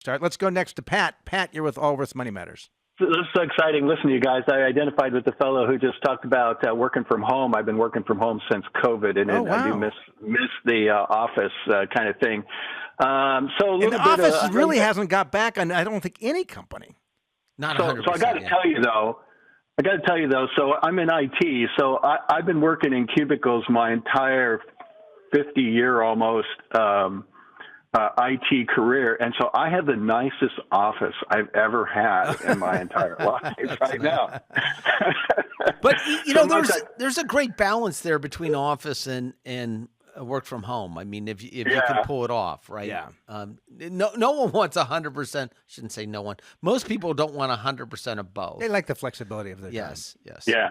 Start. Let's go next to Pat. Pat, you're with Allworth Money Matters. This is so exciting. Listen to you guys. I identified with the fellow who just talked about working from home. I've been working from home since COVID, and I do miss the office kind of thing. So the office really hasn't got back on, I don't think, any company. Not 100%. So I got to tell you, though, so I'm in IT. So I've been working in cubicles my entire 50-year almost IT career. And so I have the nicest office I've ever had in my entire life right now. But, there's a great balance there between office and work from home. I mean, if you can pull it off, right? Yeah. No one wants 100%. Shouldn't say no one. Most people don't want 100% of both. They like the flexibility of their Yes. Yeah.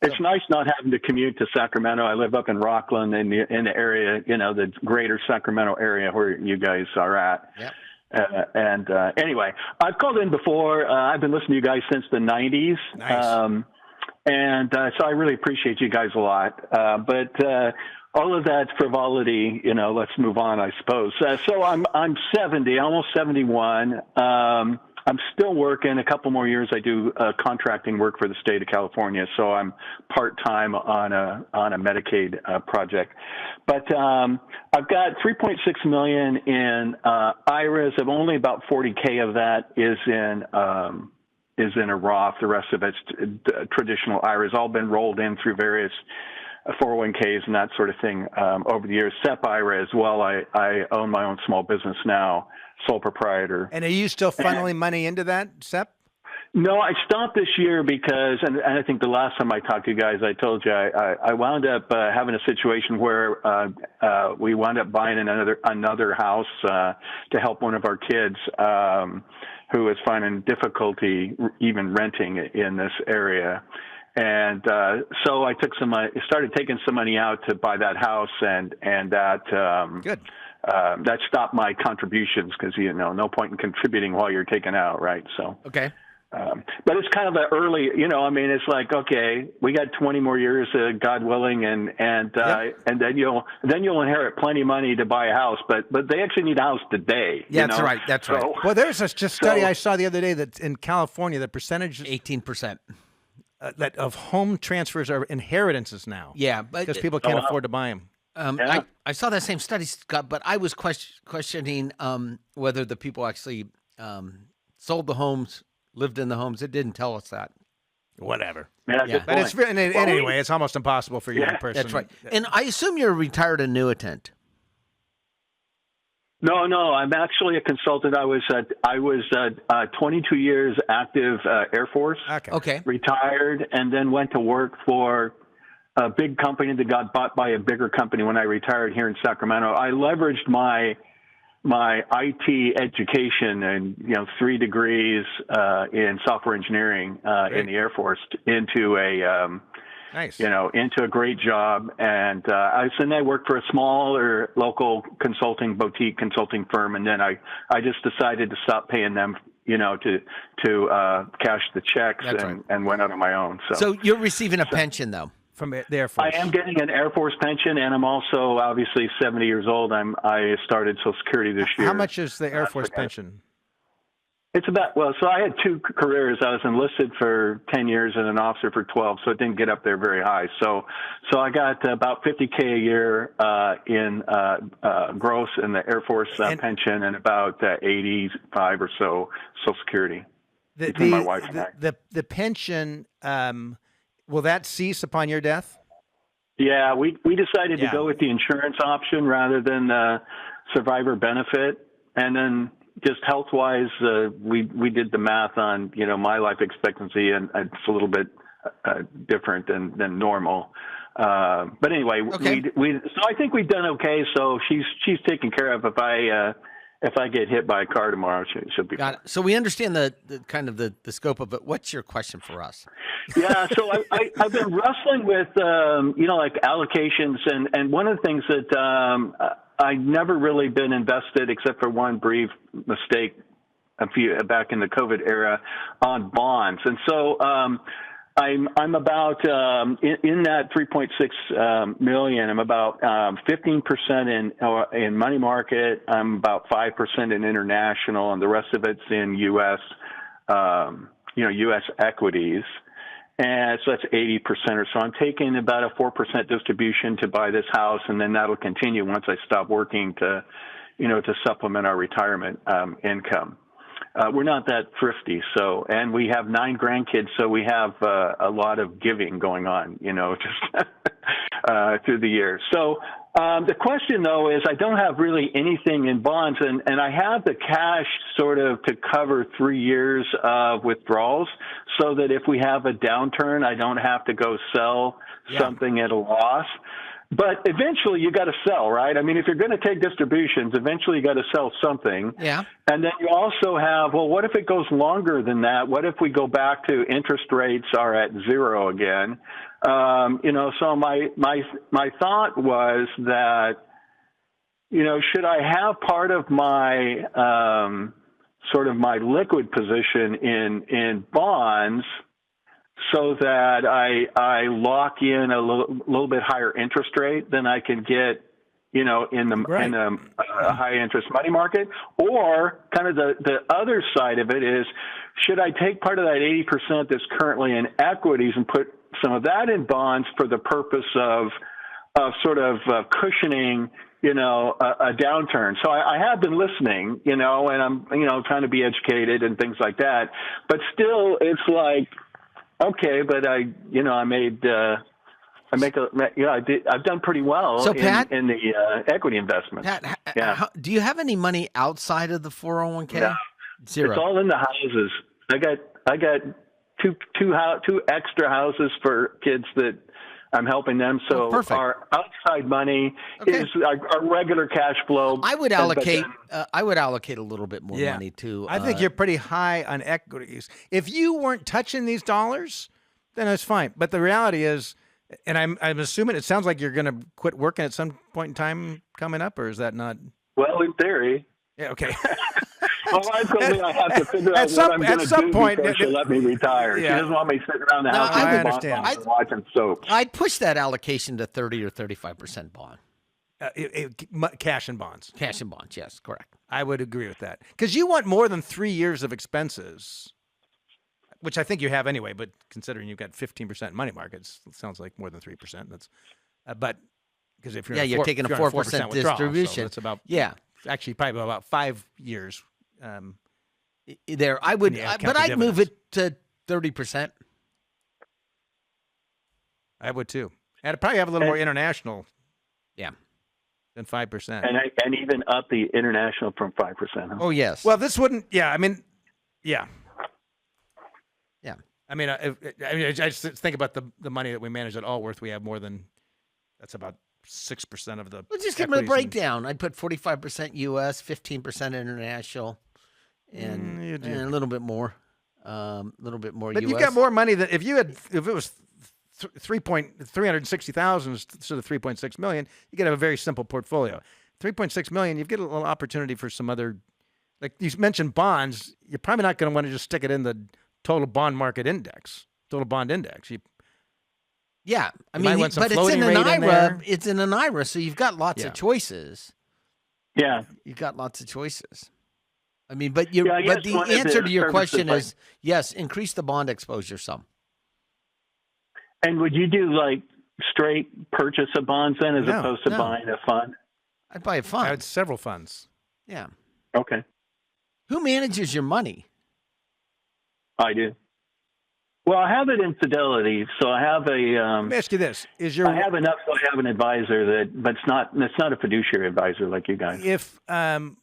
It's nice not having to commute to Sacramento. I live up in Rockland in the area, the greater Sacramento area where you guys are at. Yep. Anyway, I've called in before. I've been listening to you guys since the 90s. Nice. So I really appreciate you guys a lot. But all of that frivolity, let's move on, I suppose. So I'm 70, almost 71. I'm still working. A couple more years, I do contracting work for the state of California, so I'm part-time on a Medicaid project. But I've got $3.6 million in IRAs. Of only about $40K of that is in a Roth. The rest of it's traditional IRAs, all been rolled in through various 401ks and that sort of thing over the years. SEP IRA as well. I own my own small business now, sole proprietor. And are you still funneling money into that, SEP? No, I stopped this year because, and I think the last time I talked to you guys, I told you I wound up having a situation where we wound up buying another house to help one of our kids who was finding difficulty even renting in this area. And so I took started taking some money out to buy that house, and that good. That stopped my contributions because no point in contributing while you're taking out, right? So okay. But it's kind of an early, it's like, okay, we got 20 more years, God willing, and then you'll inherit plenty of money to buy a house, but they actually need a house today. Yeah, that's right. That's right. Well, there's a study I saw the other day that in California, the percentage 18%. That of home transfers are inheritances now. Yeah, but because people can't afford to buy them. I saw that same study, Scott, but I was questioning whether the people actually sold the homes, lived in the homes. It didn't tell us that. Whatever. Yeah. But it's anyway, it's almost impossible for a young person. That's right. And I assume you're a retired annuitant. No, I'm actually a consultant. I was 22 years active Air Force. Okay. Retired, and then went to work for a big company that got bought by a bigger company when I retired here in Sacramento. I leveraged my IT education and 3 degrees in software engineering in the Air Force into a nice. Into a great job. And I worked for a smaller local boutique consulting firm. And then I just decided to stop paying them, to cash the checks and went out on my own. So you're receiving a pension though? From the Air Force. I am getting an Air Force pension, and I'm also obviously 70 years old. I started Social Security this year. How much is the Air Force pension? It's so I had 2 careers. I was enlisted for 10 years and an officer for 12, so it didn't get up there very high. So I got about $50K a year in gross in the Air Force pension, and about 85 or so Social Security between my wife and I. The pension, will that cease upon your death? Yeah, we decided to go with the insurance option rather than survivor benefit, and then just health-wise, we did the math on my life expectancy, and it's a little bit different than normal. But anyway, so I think we've done okay. So she's taken care of. If I get hit by a car tomorrow, she'll be got it. So we understand the kind of the scope of it. What's your question for us? Yeah, so I've been wrestling with like allocations, and one of the things that I've never really been invested, except for one brief mistake back in the COVID era, on bonds. And so I'm about in that 3.6 million. I'm about 15% in money market. I'm about 5% in international, and the rest of it's in U.S. U.S. equities. And so that's 80% or so. I'm taking about a 4% distribution to buy this house, and then that'll continue once I stop working to supplement our retirement income. We're not that thrifty, and we have 9 grandkids, so we have a lot of giving going on, just through the years. So the question, though, is I don't have really anything in bonds, and I have the cash sort of to cover 3 years of withdrawals, so that if we have a downturn, I don't have to go sell something at a loss. But eventually you got to sell, right? I mean, if you're going to take distributions, eventually you got to sell something. Yeah. And then you also have, well, what if it goes longer than that? What if we go back to interest rates are at 0 again? So my thought was that, should I have part of my sort of my liquid position in bonds, so that I lock in a little bit higher interest rate than I can get, in a high interest money market? Or kind of the other side of it is, should I take part of that 80% that's currently in equities and put some of that in bonds for the purpose of sort of cushioning, a downturn? So I have been listening, and I'm, trying to be educated and things like that. But still, it's like, okay, but I've done pretty well So, Pat, in the equity investments. Pat, do you have any money outside of the 401k? No. 0. It's all in the houses. I got two extra houses for kids that I'm helping them. So our outside money is our regular cash flow. I would allocate. I would allocate a little bit more money to. I think you're pretty high on equities. If you weren't touching these dollars, then it's fine. But the reality is, and I'm assuming it sounds like you're going to quit working at some point in time coming up, or is that not? Well, in theory. Yeah. Okay. My wife told me I have to figure out what I'm going to do before she'll let me retire. Yeah. She doesn't want me sitting around the house I understand. watching soaps. I'd push that allocation to 30 or 35% bond. Cash and bonds. Cash and bonds, yes, correct. I would agree with that. Because you want more than 3 years of expenses, which I think you have anyway, but considering you've got 15% money markets, it sounds like more than 3%. That's, but because if you're you're taking a 4% distribution. So that's about actually probably about 5 years. There, I would, but I'd move it to 30%. I would too. And I'd probably have a little more international. Yeah. Than 5%. And even up the international from 5%. Huh? Oh, yes. Well, this wouldn't, yeah. Yeah. I just think about the money that we manage at Allworth. We have more than, that's about 6% of the. Well, just give me a breakdown. I'd put 45% U.S., 15% international, and a little bit more. But U.S. you got more money than if it was 360,000 instead of 3.6 million. You could have a very simple portfolio. 3.6 million, you get a little opportunity for some other, like you mentioned bonds. You're probably not going to want to just stick it in the total bond market index, total bond index. Yeah, I mean, but it's in an IRA. It's in an IRA, so you've got lots of choices. Yeah, you've got lots of choices. I mean, but the answer to your question is yes. Increase the bond exposure some. And would you do like straight purchase of bonds then, as opposed to buying a fund? I'd buy a fund. I had several funds. Yeah. Okay. Who manages your money? I do. Well, I have it in Fidelity, so I have a. Let me ask you this: I have enough, so I have an advisor but it's not a fiduciary advisor like you guys. If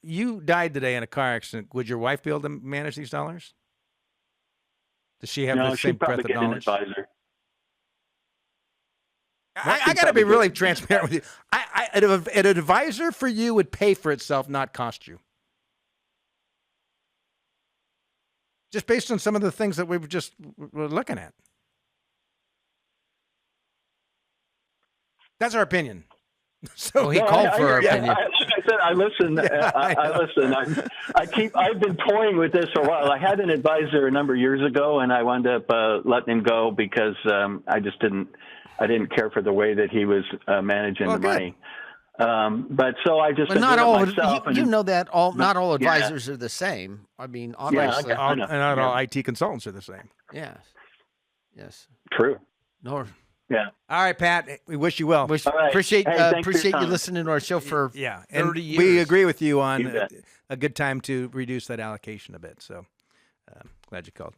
you died today in a car accident, would your wife be able to manage these dollars? Does she have the same breadth of knowledge? An advisor. I got to be really transparent with you. An advisor for you would pay for itself, not cost you. Just based on some of the things that we were looking at. That's our opinion. So he called for our opinion. Like I said, I listen. I listen. I've been toying with this for a while. I had an advisor a number of years ago, and I wound up letting him go because I didn't care for the way that he was managing the money. But so I just not all myself. you know that not all advisors are the same. I mean, obviously, not all IT consultants are the same. Yes. True. No. Yeah. All right, Pat. We wish you well. All right. Appreciate Hey, you listening to our show for 30 years. We agree with you on a good time to reduce that allocation a bit. So glad you called.